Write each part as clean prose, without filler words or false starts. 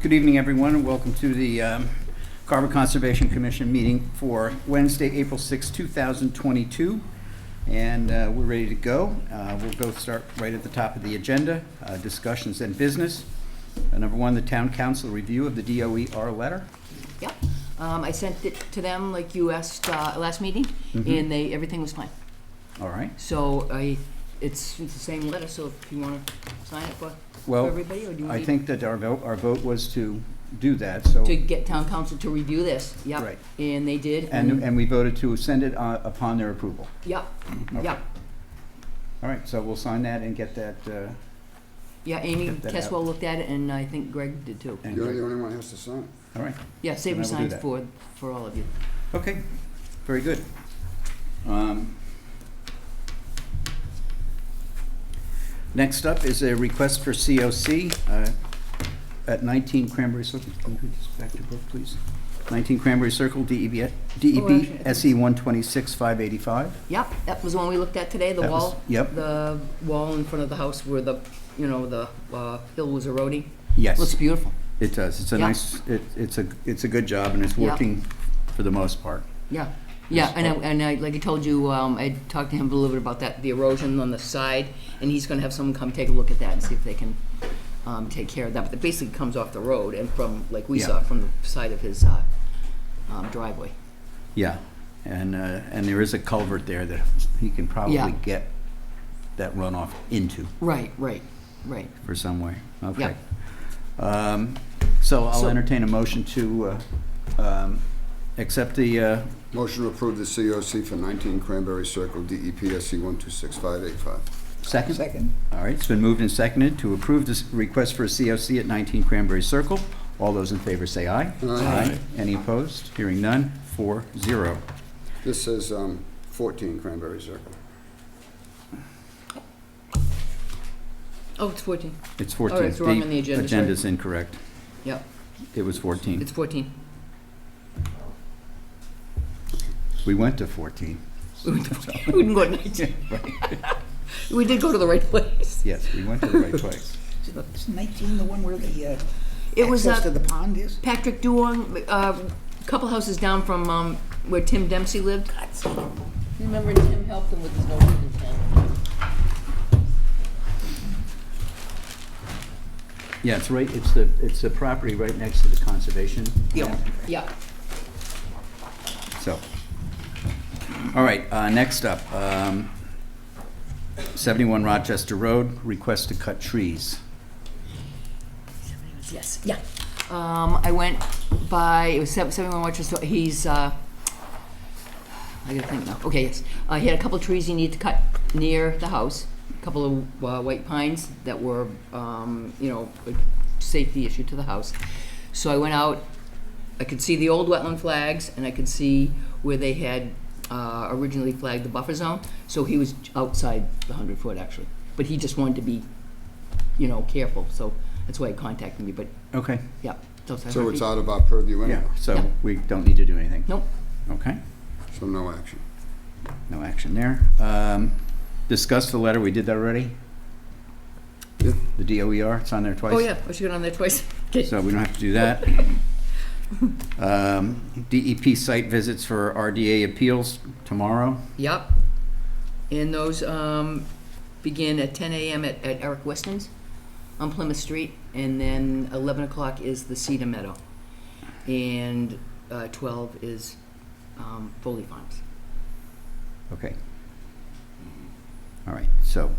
Good evening, everyone, and welcome to the Carver Conservation Commission meeting for Wednesday, April 6, 2022. And we're ready to go. We'll start right at the top of the agenda, discussions and business. Number one, the Town Council review of the DOER letter. Yep. I sent it to them like you asked last meeting, and everything was fine. All right. So it's the same letter, so if you want to sign it for everybody, or do you I need think that our vote was to do that, so. to get Town Council to review this? Yep. Right. And they did. And we voted to send it upon their approval. Yep. Okay. Yep. All right, so we'll sign that and get that. Yeah, Amy Get that Teswell out. looked at it, and I think Greg did too. And You're the only one who has to sign. all right. Yeah, Saber Then I will do signs that. for all of you. Okay, very good. Next up is a request for COC at 19 Cranberry Circle. Can you put this back to book, please? 19 Cranberry Circle, DEP actually, SE 126-585. Yep, that was the one we looked at today. The That was- wall. yep. The wall in front of the house where the hill was eroding. Yes, Looks beautiful. it does. It's a Yeah. nice. It's a good job, and it's Yeah. working for the most part. Yeah, yeah, Yes. and I, like I told you, I talked to him a little bit about that, the erosion on the side, and he's gonna have someone come take a look at that and see if they can, take care of that, but it basically comes off the road and from, like we Yeah. saw, from the side of his, driveway. Yeah, and there is a culvert there that he can probably Yeah. get that runoff into Right. for some way. Okay. So I'll So- entertain a motion to accept the, Motion to approve the COC for 19 Cranberry Circle, DEP SE 126-585. second? Second. All right, it's been moved and seconded to approve this request for a COC at 19 Cranberry Circle. All those in favor say aye. Aye. Any opposed? Hearing none, 4-0. This says 14 Cranberry Circle. Oh, it's 14. It's 14. Oh, it's wrong on the agenda, sorry. Agenda's incorrect. Yep, It was 14. it's 14. We went to 14. We didn't go to 19. Right. We did go to the right place. Yes, we went to the right place. Is 19 the one where the It was, access to the pond is? Patrick Duong, a couple houses down from where Tim Dempsey lived. Remember Tim helped him with his Norwegian thing? Yeah, it's right, it's the property right next to the conservation. Yeah. land. Yeah. So, all right, next up, 71 Rochester Road, request to cut trees. Yes, yeah. I went by, it was 71 Rochester, he's, I gotta think now. Okay, yes. He had a couple trees he needed to cut near the house, a couple of white pines that were, a safety issue to the house. So I went out, I could see the old wetland flags, and I could see where they had originally flagged the buffer zone. So he was outside the 100-foot, actually. But he just wanted to be, careful, so that's why he contacted me, but, Okay. yeah. So it's out of our purview anyway, So Yeah. we don't need to do anything? Nope. Okay, so no action. no action there. Discuss the letter, we did that already? Yeah. The DOER, it's on there twice? Oh, yeah, I should get on there twice. Okay. So we don't have to do that. DEP site visits for RDA appeals tomorrow. Yep. And those begin at 10 a.m. at Eric Weston's on Plymouth Street, and then 11 o'clock is the Cedar Meadow, and 12 is Foley Farms. Okay. All right, so,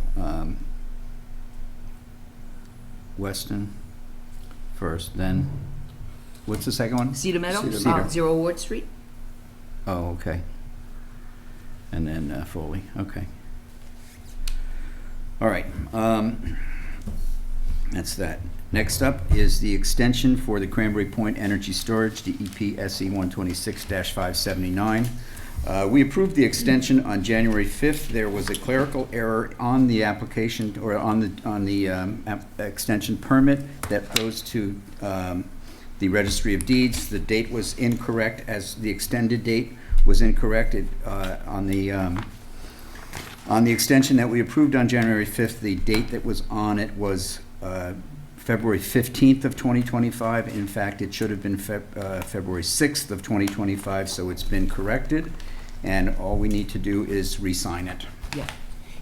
Weston first, then, what's the second one? Cedar Meadow, Cedar Meadow. 0 Ward Street. Oh, okay. And then Foley, okay. All right, that's that. Next up is the extension for the Cranberry Point Energy Storage, DEP SE 126-579. We approved the extension on January 5th. There was a clerical error on the application, or on the extension permit that goes to the Registry of Deeds. The date was incorrect, as the extended date was incorrect. On the extension that we approved on January 5th, the date that was on it was February 15th of 2025. In fact, it should have been February 6th of 2025, so it's been corrected, and all we need to do is re-sign it. Yeah.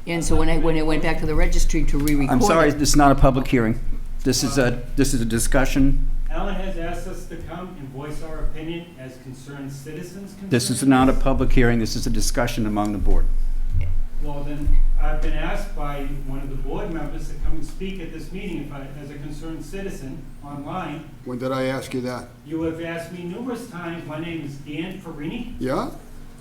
And so when it went back to the registry to re-record I'm sorry, it- this is not a public hearing. This is a discussion. Alan has asked us to come and voice our opinion as concerned citizens. This is not a public hearing. This is a discussion among the board. Well, then, I've been asked by one of the board members to come and speak at this meeting as a concerned citizen online. When did I ask you that? You have asked me numerous times. My name is Dan Farini, Yeah?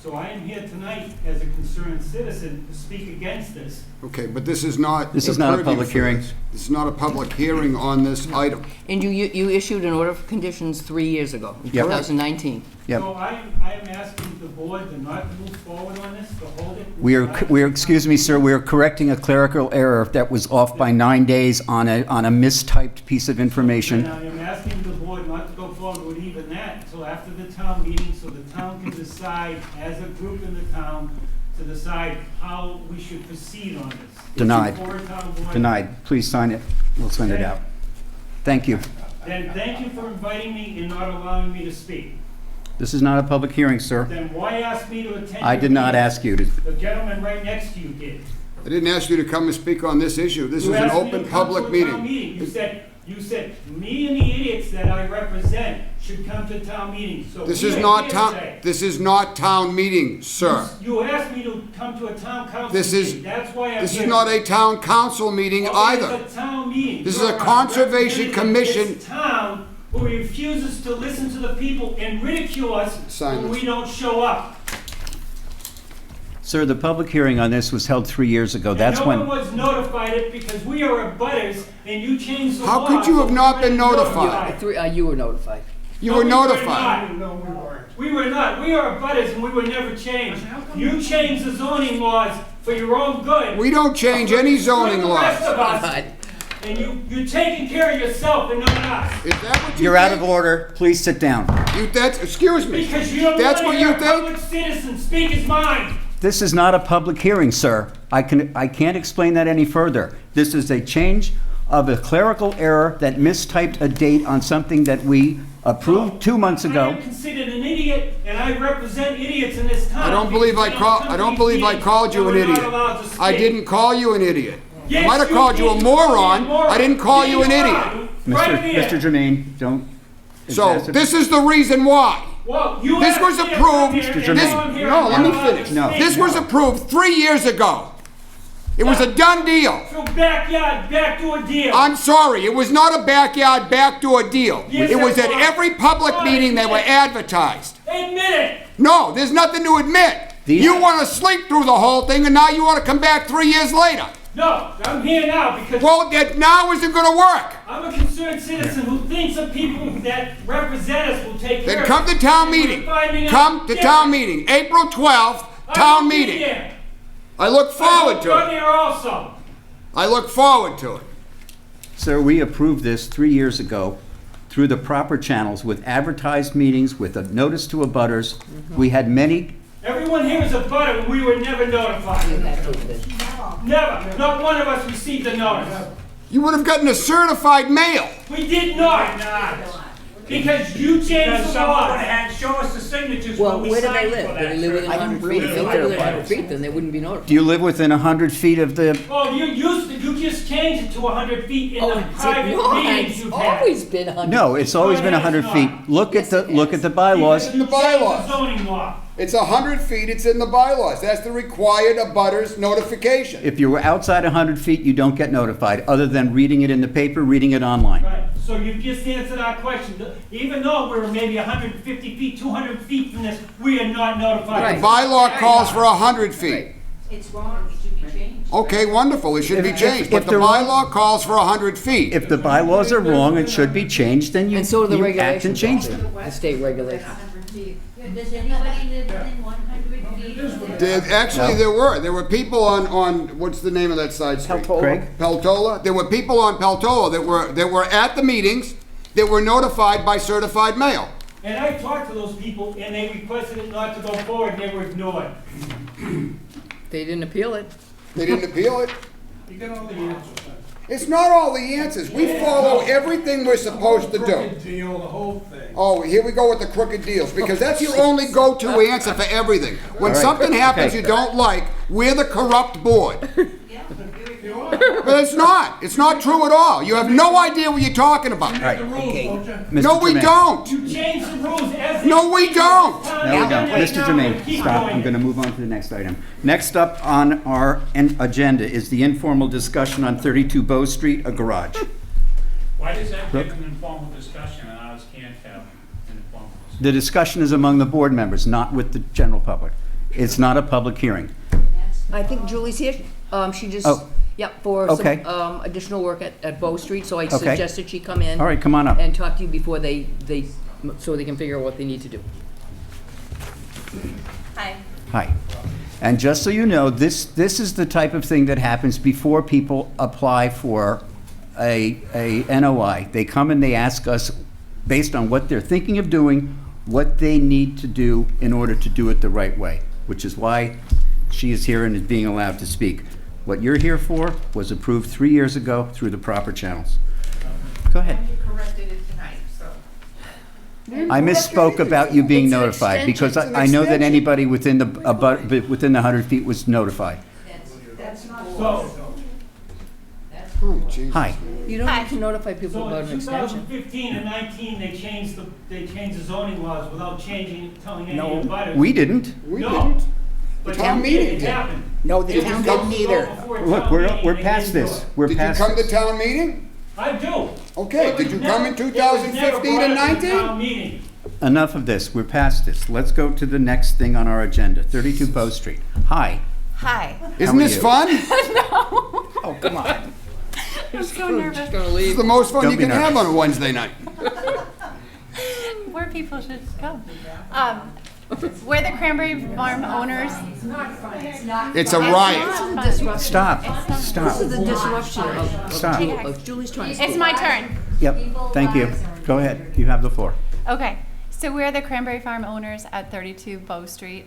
so I am here tonight as a concerned citizen to speak against this. Okay, but this is not. This is not a purview public for hearing. this. This is not a public hearing on this item. And you issued an order of conditions 3 years ago, in Yep. 2019. Yep. So I am asking the board to not move forward on this, to hold it. We are, excuse me, sir, we are correcting a clerical error that was off by 9 days on a mistyped piece of And information. I am asking the board not to go forward with even that until after the town meeting, so the town can decide, as a group in the town, to decide how we should proceed on this. Denied. For a town board. Denied. Please sign it. We'll send it out. Thank you. Then thank you for inviting me and not allowing me to speak. This is not a public hearing, sir. Then why ask me to attend? I your did not meeting? ask you to. The gentleman right next to you did. I didn't ask you to come and speak on this issue. This is You an asked me open to come to public a town meeting. You said me and the idiots that I represent should come to town meeting, so. This we is are not here town, today. this is not town meeting, sir. You asked me to come to a town council This is, meeting, that's why I'm here. this is not a town council meeting Okay, either. It's a town meeting. This is You're a conservation representative of commission. this town who refuses to listen to the people and ridicule us Sign when this. we don't show up. Sir, the public hearing on this was held 3 years ago. That's And no one when, was notified it because we are abutters and you changed the How law. could you so have not we been weren't notified? You were notified. You No, were we notified. not. We were not. We are abutters and we were never changed. You changed the zoning laws for your own good. We don't change any zoning For the rest laws. of us. And you're taking care of yourself and not us. Is that what you you're out of think? order. Please sit down. Excuse me. Because you don't That's want what to hear you a think? public citizen speak his mind. This is not a public hearing, sir. I can't explain that any further. This is a change of a clerical error that mistyped a date on something that we approved 2 months I ago. am considered an idiot, and I represent idiots in this town. I don't believe I called you an idiot. I didn't call you an idiot. I might have called you a moron. I didn't call you an idiot. Mr. Jermaine, don't. So this is the reason why. Well, you This asked was me to approved. come here, and Mr. now I'm here No, and let me I'm allowed to finish. No. speak. This was approved 3 years ago. It was a done deal. So backyard, backdoor deal. I'm sorry, it was not a backyard backdoor deal. Yes, It was it at was. every public Well, meeting they were admit it. advertised. Admit it. No, there's nothing to admit. These- You want to sleep through the whole thing and now you want to come back 3 years later. No, I'm here now because Well, that now isn't going to work. I'm a concerned citizen who thinks the people that represent us will take care Then of come to us. town And we're meeting. finding out Come to town different. meeting, April 12th, I town will be meeting. there. I look forward to You're it. there also. I look forward to it. Sir, we approved this 3 years ago through the proper channels with advertised meetings, with a notice to abutters. We had many, Everyone here is a butter, and we were never notified. Never. Not one of us received a notice. You would have gotten a certified mail. We did not. Because you changed the law. Show us the signatures Well, when we where do they signed live? for Do they that. live within 100 feet? If they live within 100 feet, then they wouldn't be notified. do you live within 100 feet of the, Oh, you just changed it to 100 feet in the it's private meetings it's you've had. always been 100. no, it's always been 100 feet. Look at the bylaws. Because you the bylaws. changed the zoning law. It's 100 feet, it's in the bylaws. That's the required abutters notification. If you were outside 100 feet, you don't get notified, other than reading it in the paper, reading it online. Right, so you've just answered our question. Even though we're maybe 150 feet, 200 feet from this, we are not notified. The bylaw calls for 100 feet. It's wrong, it should be changed. Okay, wonderful, it should be If- changed, if but the they're wrong- bylaw calls for 100 feet. If the bylaws are wrong and should be changed, then you And so are the you act and regulations. change them. The state regulations. 100 feet. Does anybody live within 100 feet? Actually, there were people on, what's the name of that side street? Craig? Peltola? There were people on Peltola that were at the meetings, that were notified by certified mail. And I talked to those people, and they requested it not to go forward, and they were ignored. They didn't appeal it. They didn't appeal it. You got all the answers. It's not all the answers. We follow everything we're supposed to do. Deal, the whole thing. Oh, here we go with the crooked deals, because that's your only go-to answer for everything. When All right. something happens Okay. you don't like, we're the corrupt board. But it's not. It's not true at all. You have no idea what you're talking about. All right. The rules, don't you? Mr. No, we Jermaine. don't. You change the rules as. No, we don't. No, we don't. Mr. Jermaine, stop. I'm going to move on to the next item. Next up on our agenda is the informal discussion on 32 Bow Street, a garage. Why does that give an informal discussion and ours can't have an informal discussion? The discussion is among the board members, not with the general public. It's not a public hearing. I think Julie's here. She just, Oh. yep, for Okay. some additional work at Bow Street, so I Okay. suggested she come in. All right, come on up. And talk to you before so they can figure out what they need to do. Hi. Hi. And just so you know, this is the type of thing that happens before people apply for a NOI. They come and they ask us, based on what they're thinking of doing, what they need to do in order to do it the right way, which is why she is here and is being allowed to speak. What you're here for was approved 3 years ago through the proper channels. Go ahead. You corrected it tonight, so. I misspoke about you being It's an notified, because extension. I know that anybody within the 100 feet was notified. So, Oh, Jesus. Hi. You don't need to notify people so about in an extension. 2015 and 19, they changed the zoning laws without telling any No, of the butters. We didn't. We No. didn't. But town it meeting did. happened. No, the It town was didn't supposed to go either. before Look, town meeting, we're they past didn't do this. it. We're Did you past come to this. town meeting? I do. Okay, It did was you never- come in it was 2015 never and brought up to 19? town meeting. Enough of this. We're past this. Let's go to the next thing on our agenda, 32 Bow Street. Hi. Hi. Isn't are this you? fun? Oh, come on. I'm so nervous. Just gonna This leave. is the most fun Don't you be can have nervous. on a Wednesday night. Where people should come. We're the Cranberry Farm owners. It's a riot. Stop. This Stop. is the disruption Stop. of Julie's trying to speak. It's my turn. Yep. Thank you. Go ahead. You have the floor. Okay, so we're the Cranberry Farm owners at 32 Bow Street,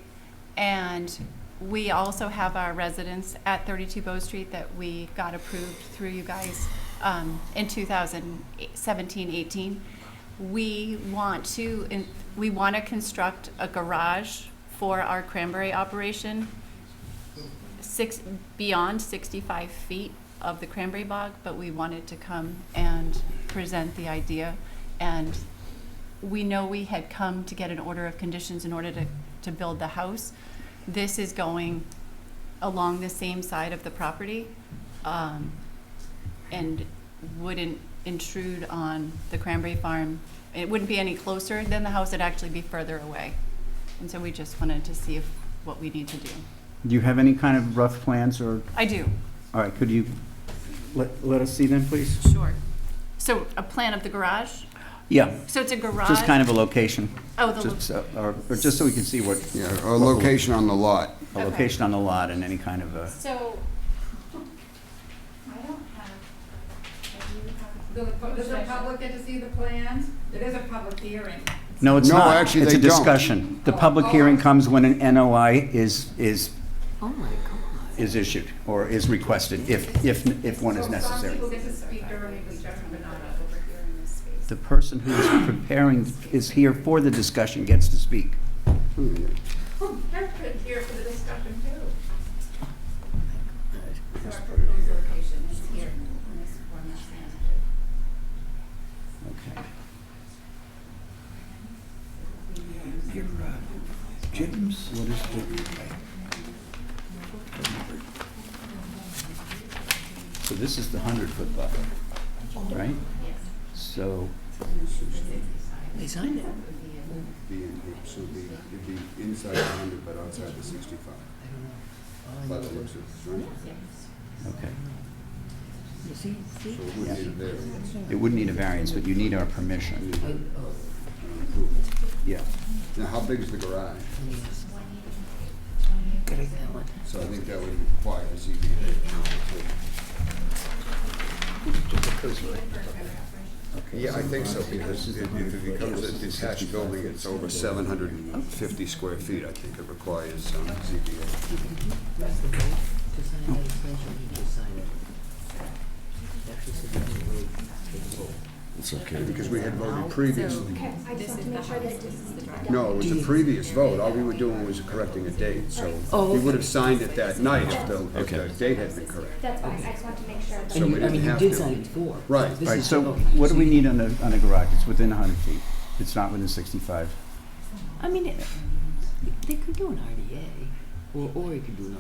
and we also have our residence at 32 Bow Street that we got approved through you guys in 2017-18. We want to construct a garage for our cranberry operation beyond 65 feet of the cranberry bog, but we wanted to come and present the idea. And we know we had come to get an order of conditions in order to build the house. This is going along the same side of the property and wouldn't intrude on the cranberry farm. It wouldn't be any closer than the house, it'd actually be further away. And so we just wanted to see what we need to do. Do you have any kind of rough plans or, I do, all right, could you let us see them, please? sure. So a plan of the garage? Yeah. So it's a garage? Just kind of a location. Oh, the Just, or just so we can see what, Yeah, a location on the lot. a location on the lot and any kind of a, So, I don't have. Does the public get to see the plans? It is a public hearing. no, it's No, not. actually, It's a they don't. discussion. The public hearing comes when an NOI is Oh, my God. is issued or is requested, if one is necessary. Some people get to speak during the discussion, but not over here in this space. The person who is preparing, is here for the discussion, gets to speak. They're here for the discussion too. So our proposed location is here in this one that's Okay. Your Jim's. What is the? So this is the 100-foot buffer, right? So, They signed it. So it'd be inside the 100, but outside the 65. By the looks of it, right? okay. You see? So it wouldn't need a variance. It wouldn't need a variance, but you need our permission. Yeah. Now, how big is the garage? So I think that would require a ZBA. Yeah, I think so, because if it becomes a detached building, it's over 750 square feet, I think it requires ZBA. It's okay. Because we had voted previously. I just want to make sure that this is the draft. No, it was a previous vote. All we were doing was correcting a date, so Oh, we would have signed it that night if the Okay. date had been correct. That's fine, I just want to make sure. that- So we didn't have you did to. sign it before. Right. This All right, is- so okay. what do So we you- need on the garage? It's within 100 feet. It's not within 65. I mean, they could do an RDA, or you could do no.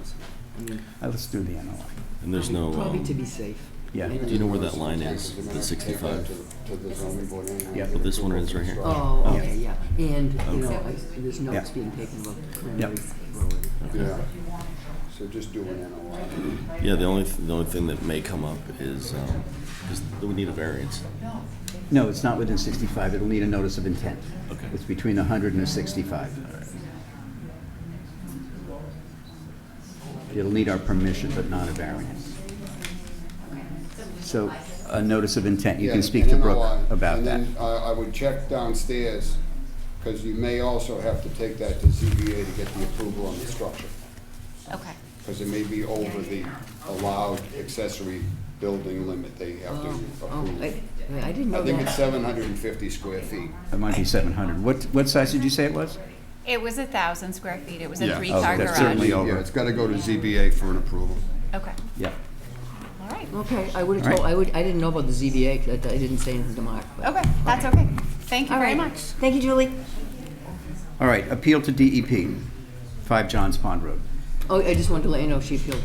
I mean, Let's do the NOI. And there's no, probably to be safe. Yeah. do you know where that line is, the 65? To the zoning board anyway. Yeah. Well, this one is right here. Oh, okay, yeah. And, you know, there's notes Yeah. being taken about Cranberry Yep. Road. Yeah. So just do an NOI. Yeah, the only thing that may come up is, because we need a variance. No, it's not within 65. It'll need a notice of intent. Okay. It's between 100 and a 65. It'll need our permission, but not a variance. So, a notice of intent, you Yeah, can speak an to Brooke NOI. about And that. then I would check downstairs, because you may also have to take that to ZBA to get the approval on the structure. Okay. Because it may be over the allowed accessory building limit they have to Oh, approve. I didn't know I think it's that. 750 square feet. It might be 700. What size did you say it was? It was 1,000 square feet. It was a Yeah. three-car Oh, that's garage. certainly over. Yeah, it's got to go to ZBA for an approval. Okay. Yeah. All right. Okay, I would have All told, right. I didn't know about the ZBA, 'cause I didn't say anything to Mark. but- Okay, that's okay. Thank you All very right. much. Thank you, Julie. All right, appeal to DEP, 5 Johns Pond Road. Oh, I just wanted to let you know she appealed.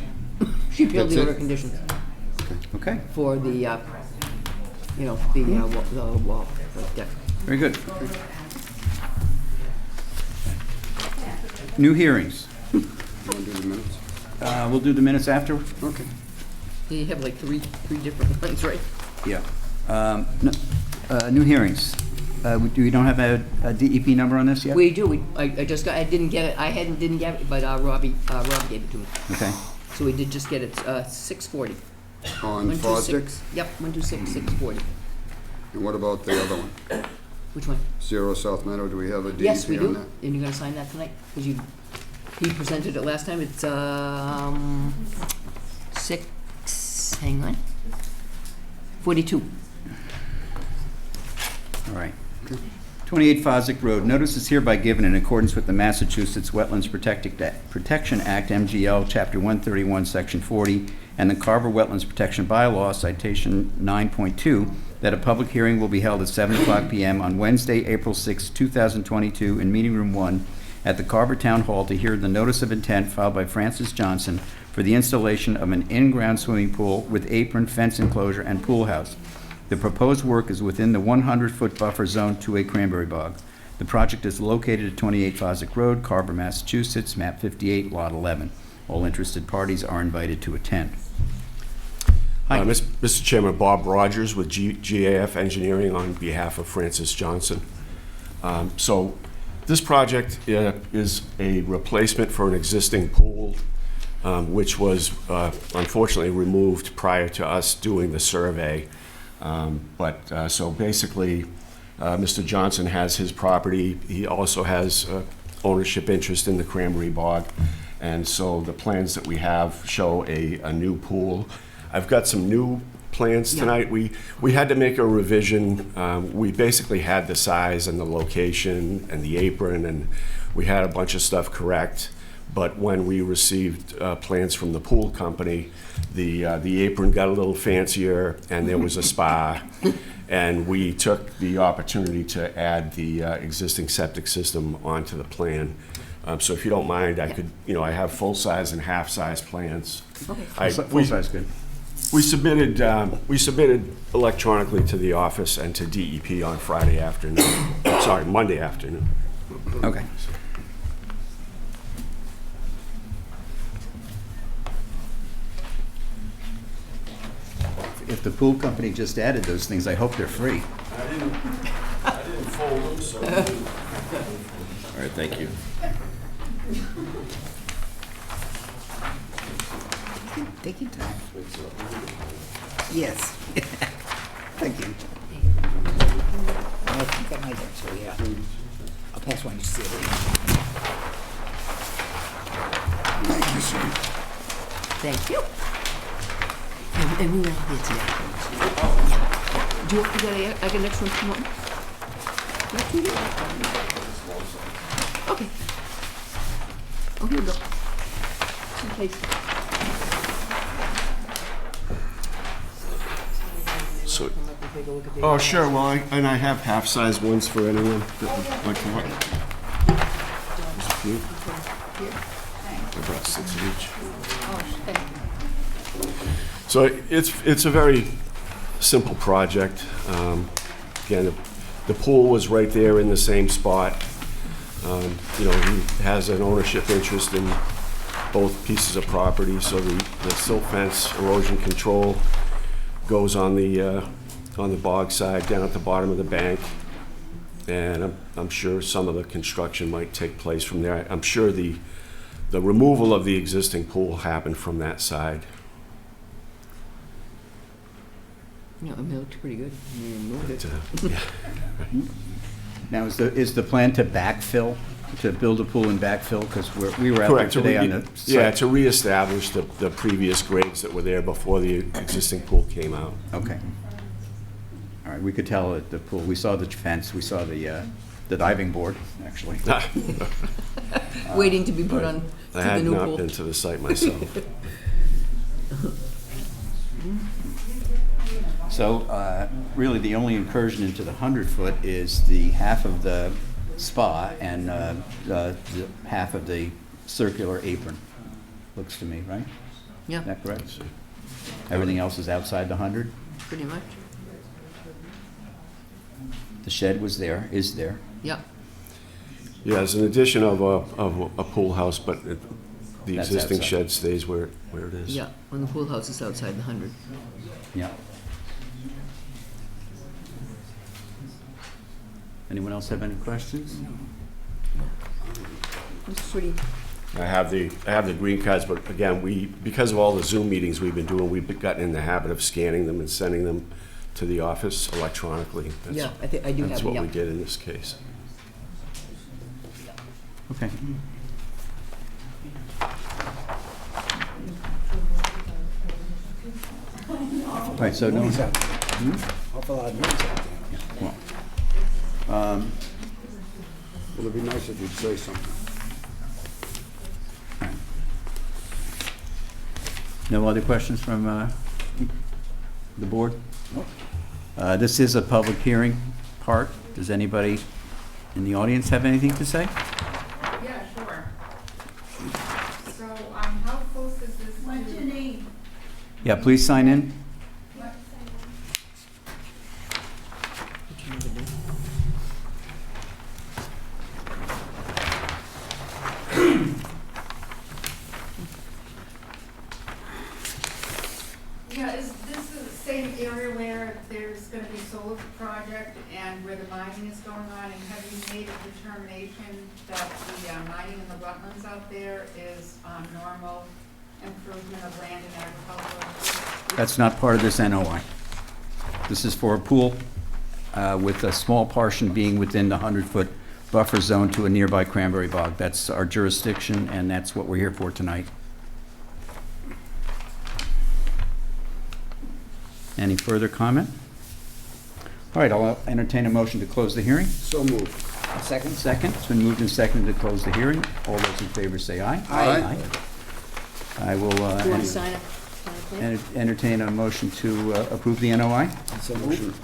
She appealed That's the it? order of conditions Okay, for the, you know, the wall, the deck. very good. New hearings. You want to do the minutes? We'll do the minutes after? Okay. You have like three different ones, right? Yeah. New hearings. We don't have a DEP number on this yet? We do, I just got, I didn't get it, didn't get it, but Robbie gave it to me. Okay. So we did just get it, 640. On 126. Fosdick? Yep, 126, 640. And what about the other one? Which one? 0 South Meadow, do we have a Yes, we DEP on do. that? And you're gonna sign that tonight? Because he presented it last time. It's, hang on. 42. All right. 28 Fosdick Road. Notice is hereby given in accordance with the Massachusetts Wetlands Protection Act, MGL, Chapter 131, Section 40, and the Carver Wetlands Protection Bylaw, citation 9.2, that a public hearing will be held at 7:00 p.m. on Wednesday, April 6, 2022, in Meeting Room 1 at the Carver Town Hall to hear the notice of intent filed by Francis Johnson for the installation of an in-ground swimming pool with apron, fence enclosure, and pool house. The proposed work is within the 100-foot buffer zone to a cranberry bog. The project is located at 28 Fosdick Road, Carver, Massachusetts, map 58, lot 11. All interested parties are invited to attend. Hi. Mr. Chairman, Bob Rogers with GAF Engineering on behalf of Francis Johnson. So this project is a replacement for an existing pool, which was unfortunately removed prior to us doing the survey. So basically, Mr. Johnson has his property. He also has ownership interest in the cranberry bog. And so the plans that we have show a new pool. I've got some new plans tonight. We had to make a revision. We basically had the size and the location and the apron, and we had a bunch of stuff correct. But when we received plans from the pool company, the apron got a little fancier, and there was a spa. And we took the opportunity to add the existing septic system onto the plan. So if you don't mind, I could, I have full-size and half-size plans. Okay. Full size, good. We submitted electronically to the office and to DEP on Friday afternoon. Sorry, Monday afternoon. Okay. If the pool company just added those things, I hope they're free. I didn't fold them, so. All right, thank you. Take your time. Yes. Thank you. I think that might actually, yeah. I'll pass one to see it. Thank you, sir. Thank you. And we were out there today. Do you got I got an extra one from Morton? Not too good. Okay. Oh, here we go. Just in case. So, oh, sure, well, and I have half-size ones for anyone that would like to look. There's a few. I brought 6 of each. So it's a very simple project. Again, the pool was right there in the same spot. You know, he has an ownership interest in both pieces of property, so the silt fence erosion control goes on the bog side, down at the bottom of the bank. And I'm sure some of the construction might take place from there. I'm sure the removal of the existing pool happened from that side. No, it looked pretty good. You moved it. Yeah. Now, is the plan to backfill, to build a pool and backfill? Because we were out there Correct. today on the site. Yeah, to reestablish the previous grades that were there before the existing pool came out. Okay. All right, we could tell at the pool, we saw the fence, we saw the diving board, actually. Waiting to be put on to I the had new not pool. been to the site myself. So, really, the only incursion into the 100-foot is the half of the spa and the half of the circular apron, looks to me, right? Yeah, Is that correct? Everything else is outside the 100? pretty much. The shed was there, is there? Yeah. Yeah, it's an addition of a pool house, but the That's existing outside. shed stays where it is. Yeah, when the pool house is outside the 100. Yeah. Anyone else have any questions? It's pretty. I have the green cards, but again, because of all the Zoom meetings we've been doing, we've gotten in the habit of scanning them and sending them to the office electronically. Yeah, I do have That's it, what yeah. we did in this case. Okay. All right, so no, Noise out there. Awful lot of noise out there. well, Well, it'd be nice if you'd say something. no other questions from the board? This is a public hearing part. Does anybody in the audience have anything to say? Yeah, sure. So, how close is this? What's your name? Yeah, please sign in. Yeah, is this the same area where there's gonna be solar project and where the mining is going on? And have you made a determination that the mining in the wetlands out there is normal improvement of land and agriculture? That's not part of this NOI. This is for a pool with a small portion being within the 100-foot buffer zone to a nearby cranberry bog. That's our jurisdiction, and that's what we're here for tonight. Any further comment? All right, I'll entertain a motion to close the hearing. So moved. Second. Second. It's been moved and seconded to close the hearing. All those in favor say aye. Aye. I will Do you want to sign it? entertain a motion to approve the NOI. So moved.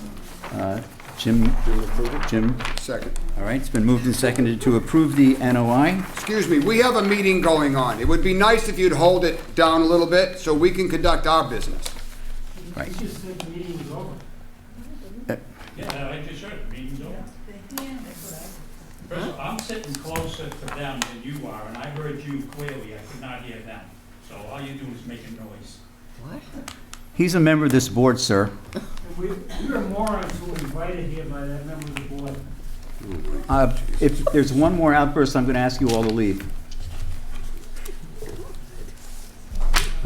Jim, approve it? Jim, Second. all right, it's been moved and seconded to approve the NOI. Excuse me, we have a meeting going on. It would be nice if you'd hold it down a little bit so we can conduct our business. Right. You just said the meeting was over. Yeah, like you said, the meeting's over. First of all, I'm sitting closer to them than you are, and I heard you clearly. I could not hear them. So all you do is making noise. What? He's a member of this board, sir. We were morons who were invited here by that member of the board. If there's one more outburst, I'm going to ask you all to leave.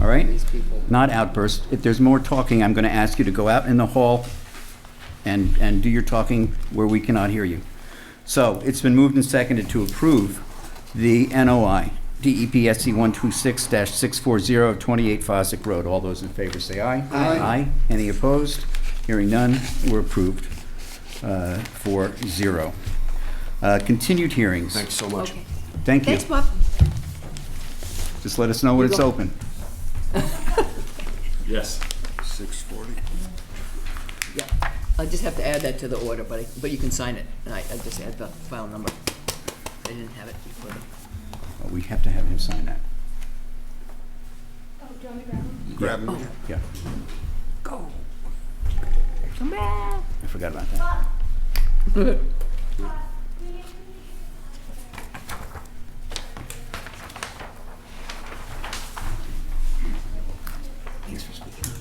All right? Not outburst. If there's more talking, I'm going to ask you to go out in the hall and do your talking where we cannot hear you. So it's been moved and seconded to approve the NOI, DEP SC 126-640, 28 Fosdick Road. All those in favor say aye. Aye. Any opposed? Hearing none, we're approved 4-0. Continued hearings. Thanks so much. Okay. Thank you. Thanks, Bob. Just let us know when You it's go. open. Yes. 6:40. Yeah, I just have to add that to the order, but you can sign it, and I just add the file number. I didn't have it before. Oh, we have to have him sign that. Grab them. Yeah, Go. Come back. I forgot about that. Thanks for speaking.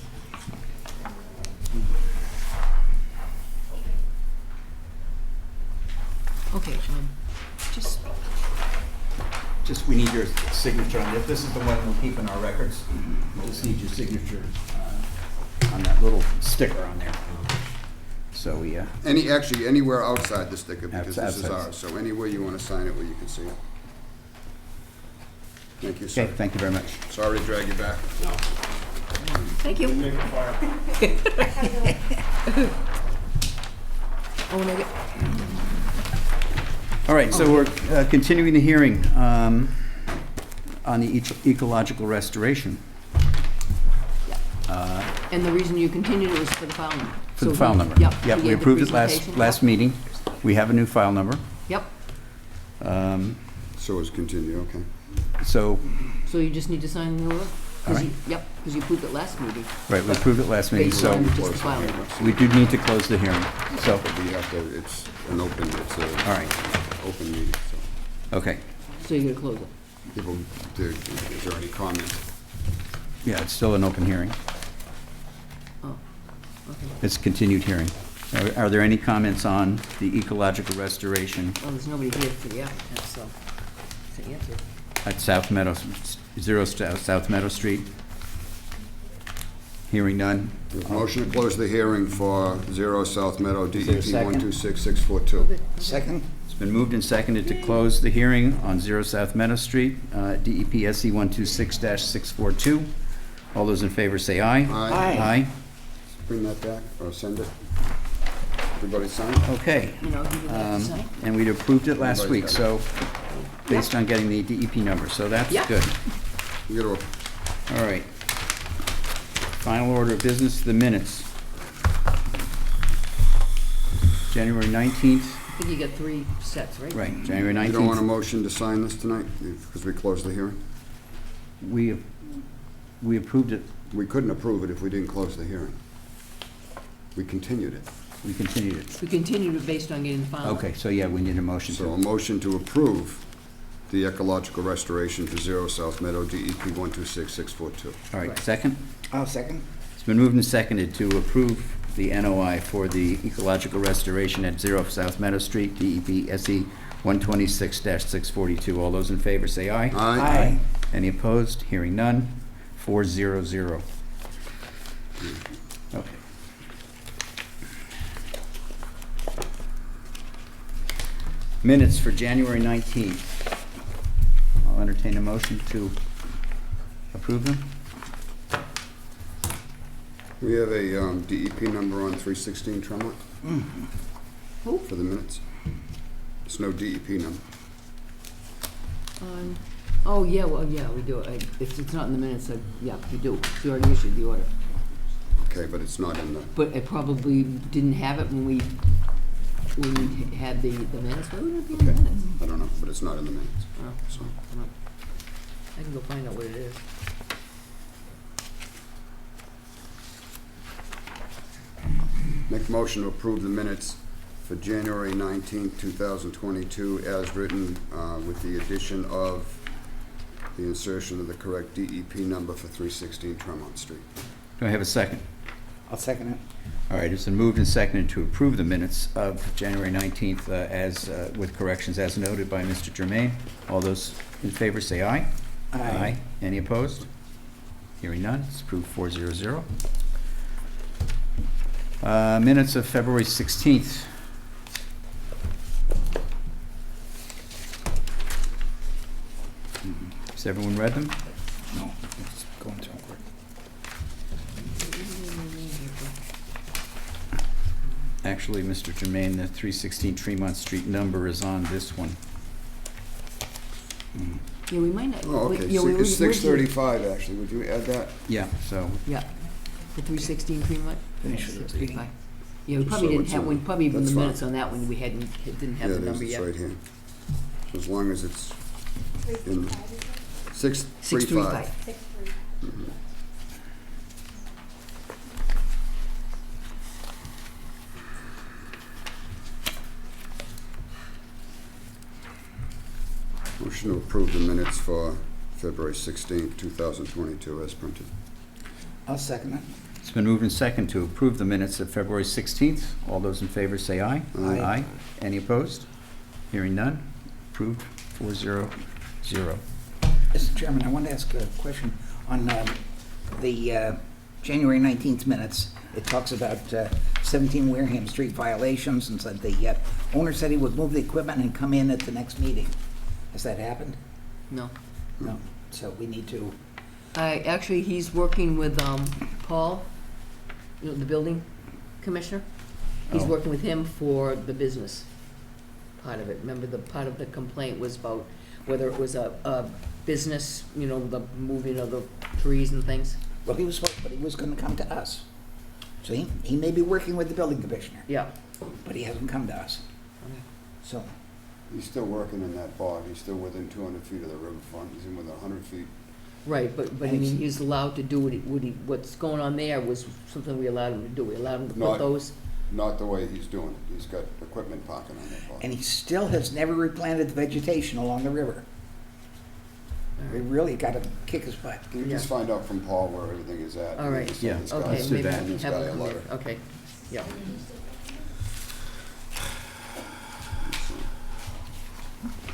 Okay, Just, we need your signature on it. This is the one we'll keep in our records. We'll just need your signature on that little sticker on there. So we, Actually, anywhere outside the sticker, because this is Outside. ours, so anywhere you want to sign it where you can see it. Thank you, okay, sir. thank you very much. Sorry to drag you back. thank you. Oh, and I get, All right, so we're continuing the hearing on the ecological restoration. and the reason you continued it was for the file number. For the So file he- number. Yep. Yep, he we had the approved it presentation. last meeting. We have a new file number. Yep, So it's continued, okay. So, so you just need to sign the order? 'Cause All right. you- Yep, because you approved it last meeting. right, we approved it last meeting, Based so on just the Close the file hearing. number. we do need to close the hearing. So, But we have to, it's an open, it's a all right, open meeting, so. okay. So you're gonna close it? People, is there any comment? Yeah, it's still an open hearing. Oh, okay. It's a continued hearing. Are there any comments on the ecological restoration Well, there's nobody here for the applicant, so to answer. at South Meadow, 0 South Meadow Street? Hearing none. Motion to close the hearing for 0 South Meadow, there a DEP second? 126642. Second? It's been moved and seconded to close the hearing on 0 South Meadow Street, DEP SE 126-642. All those in favor say aye. Aye. Aye. Bring that back, or send it. Everybody sign? Okay. You know, you would have to sign? And we'd approved it last week, Everybody's so, based on getting the DEP number, so that's Yeah. good. You gotta, All right. Final order of business, the minutes. January 19th, I think you got 3 sets, right? right, January you don't want a 19th. motion to sign this tonight, because we closed the hearing? We approved it, We couldn't approve it if we didn't close the hearing. We continued it. we continued it. We continued it based on getting the file. Okay, so yeah, we need a motion So a to, motion to approve the ecological restoration for 0 South Meadow, DEP 126642. all right, second? I'll second. It's been moved and seconded to approve the NOI for the ecological restoration at 0 South Meadow Street, DEP SE 126-642. All those in favor say aye. Aye. Any opposed? Hearing none. 400. Okay. Minutes for January 19th. I'll entertain a motion to approve them. We have a DEP number on 316 Tremont Who? for the minutes. There's no DEP number. Oh, yeah, well, yeah, we do. If it's not in the minutes, yeah, we do. We already issued the order. Okay, but it's not in the, But it probably didn't have it when we had the minutes. Why would it be in the Okay. minutes? I don't know, but it's not in the minutes. Oh, So, I can go find out what it is. make motion to approve the minutes for January 19th, 2022, as written, with the addition of the insertion of the correct DEP number for 316 Tremont Street. Do I have a second? I'll second it. All right, it's been moved and seconded to approve the minutes of January 19th as, with corrections as noted by Mr. Germain. All those in favor say aye. Aye. Any opposed? Hearing none, it's approved 400. Minutes of February 16th. Has everyone read them? No, it's going through quick. Actually, Mr. Jermaine, the 316 Tremont Street number is on this one. Yeah, we might not. Oh, okay, yeah, it's 6:35, actually. Would you add that? Yeah, so, Yeah, the 316 Tremont. Finish with the reading. 6:35. Yeah, we Just probably so didn't it's have, in- we probably even the that's fine. minutes on that one, we didn't have Yeah, the it number is, yet. it's right here. So as long as it's in 6:35. 6:35. Motion to approve the minutes for February 16th, 2022 as printed. I'll second it. it's been moved and second to approve the minutes of February 16th. All those in favor say aye. Aye. Any opposed? Hearing none. Approved 400. Mr. Chairman, I want to ask a question on the January 19th minutes. It talks about 17 Wareham Street violations and said the owner said he would move the equipment and come in at the next meeting. Has that happened? No. No. So we need to, Actually, he's working with Paul, you know, the building commissioner. He's Oh. working with him for the business part of it. Remember, the part of the complaint was about whether it was a business, you know, the moving of the trees and things. well, he was supposed, but he was going to come to us. So he may be working with the building commissioner, Yeah. but he hasn't come to us. So, He's still working in that bog. He's still within 200 feet of the riverfront. He's in within 100 feet. Right, but I mean, he's allowed to do what's going on there was something we allowed him to do. We allowed him to put Not- those. Not the way he's doing it. He's got equipment parking on that bog. and he still has never replanted the vegetation along the river. We really got to kick his butt. Can you just find out from Paul where everything is at? All right. Just send Yeah, this guy- Okay, let's do maybe I that. can send this have guy him a come letter. in. Okay, yeah.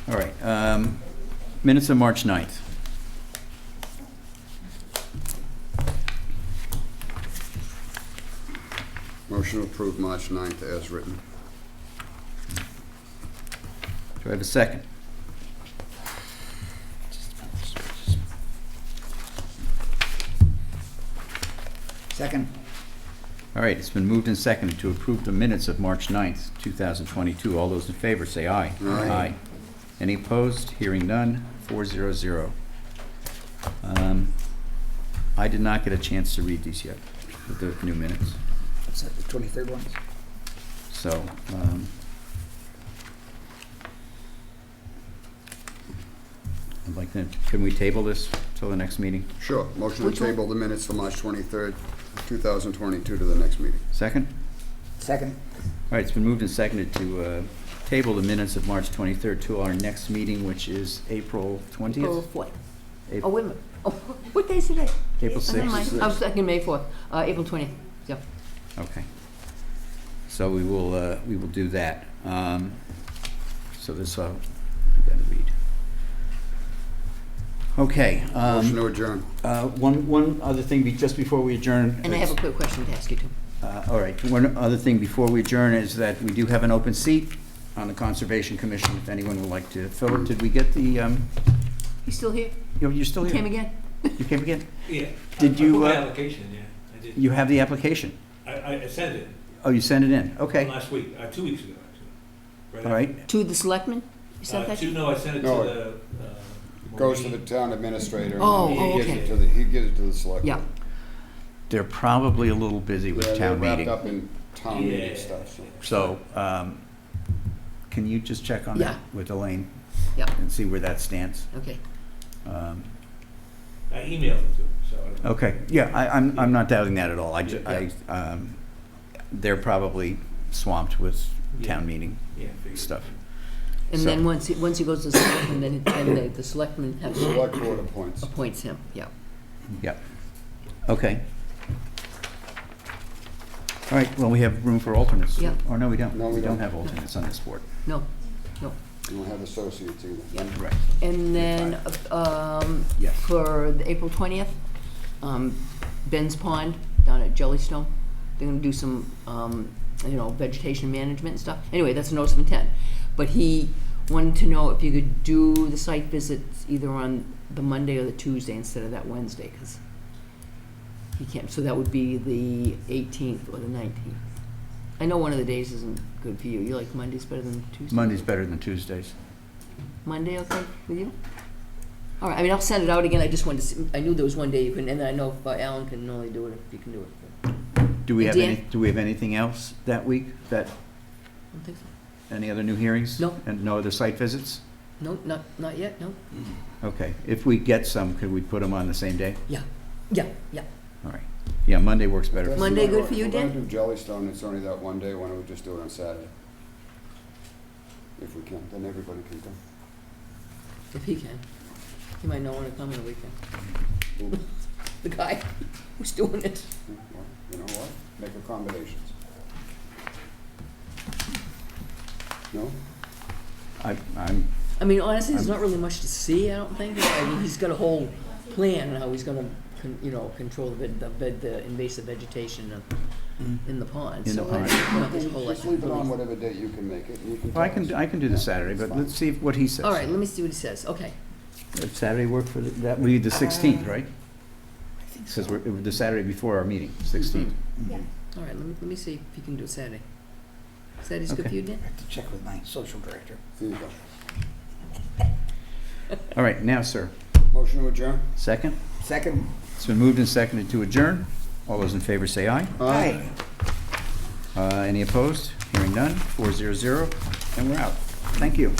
All right. Minutes of March 9th. Motion to approve March 9th as written. Do I have a second? Second, All right, it's been moved and seconded to approve the minutes of March 9th, 2022. All those in favor say aye. Aye. Any opposed? Hearing none, 400. I did not get a chance to read these yet, the new minutes. what's that, the 23rd ones? So, I'd like to, can we table this till the next meeting? Sure. Motion Which to one? table the minutes for March 23rd, 2022 to the next meeting. Second? Second, All right, it's been moved and seconded to table the minutes of March 23rd to our next meeting, which is April 20th? April 4th. Oh, April wait a minute. Oh, what day is today? April Oh, never mind. 6th? I was thinking May 4th, April 20th, yeah. Okay. So we will do that. So this, we gotta read. Okay. Motion to adjourn. One other thing, just before we adjourn. And I have a quick question to ask you too. All right, one other thing before we adjourn is that we do have an open seat on the Conservation Commission, if anyone would like to fill it. Did we get the, He's still here? you're still He here? came again? You came again? Yeah. Did you, I put my application, yeah, I did. You have the application? I sent it Oh, you sent it in? Okay, last week, 2 weeks ago, actually. all right. To the selectmen? You sent that? No, I sent it to No, the. Goes to the Maureen. town administrator. Oh, and oh, he gives okay. it to the- He gives it to the select. Yeah. board. They're probably a little busy with Yeah, town they're meeting. wrapped up in town meeting Yeah. stuff, so. So, can you just check on that Yeah. with Elaine Yeah, and see where that stands? okay. Um, I emailed it to him, so. I don't know. Okay, yeah, I'm not doubting that at all. They're probably swamped with town meeting Yeah, figured. stuff. And So- then once he goes to the selectmen, then the selectmen have Select board appoints. appoints him, yeah. Yep. Okay. All right, well, we have room for alternates. Yeah. Or no, we don't. No, we We don't don't. have alternates on this board. No, no. You don't have associates either. Yeah. Right. And then, Yes. for the April 20th, Ben's Pond down at Jellystone, they're gonna do some, vegetation management and stuff. Anyway, that's a notice of intent. But he wanted to know if you could do the site visits either on the Monday or the Tuesday instead of that Wednesday, because he can't, so that would be the 18th or the 19th. I know one of the days isn't good for you. You like Mondays better than Tuesdays? Monday's better than Tuesdays. Monday, okay, with you? All right, I mean, I'll send it out again. I just wanted to see, I knew there was one day you couldn't, and then I know if Alan can only do it if you can do it. Do we have Dan? do we have anything else that week? I don't think so. Any other new hearings? No. And no other site visits? No, not yet, no. Okay. If we get some, could we put them on the same day? Yeah. All right. Yeah, Monday works better. That's Monday not good right. for you, We're gonna Dan? do Jellystone, it's only that one day, why don't we just do it on Saturday? If we can, then everybody can come. If he can. He might not want to come on the weekend. Ooh. The guy who's doing it. Well, you know what? Make accommodations. No? I'm, I mean, honestly, there's not really much to see, I don't think. I mean, he's got a whole plan on how he's gonna, control the invasive vegetation in the pond. In the So, pond. there's a whole lot Just leave it on really- whatever date you can make it, and you can well, I tell us. can do the Saturday, but let's see what he says. All right, let me see what he says. Okay. Does Saturday work for that? Would be the 16th, right? Because we're the Saturday before our meeting, 16th. All right, let me see if he can do Saturday. Saturday's good Okay. for you, Dan? I have to check with my social director. There you go. All right, now, sir. Motion to adjourn? Second? Second. It's been moved and seconded to adjourn. All those in favor say aye. Aye. Any opposed? Hearing none, 400, and we're out. Thank you.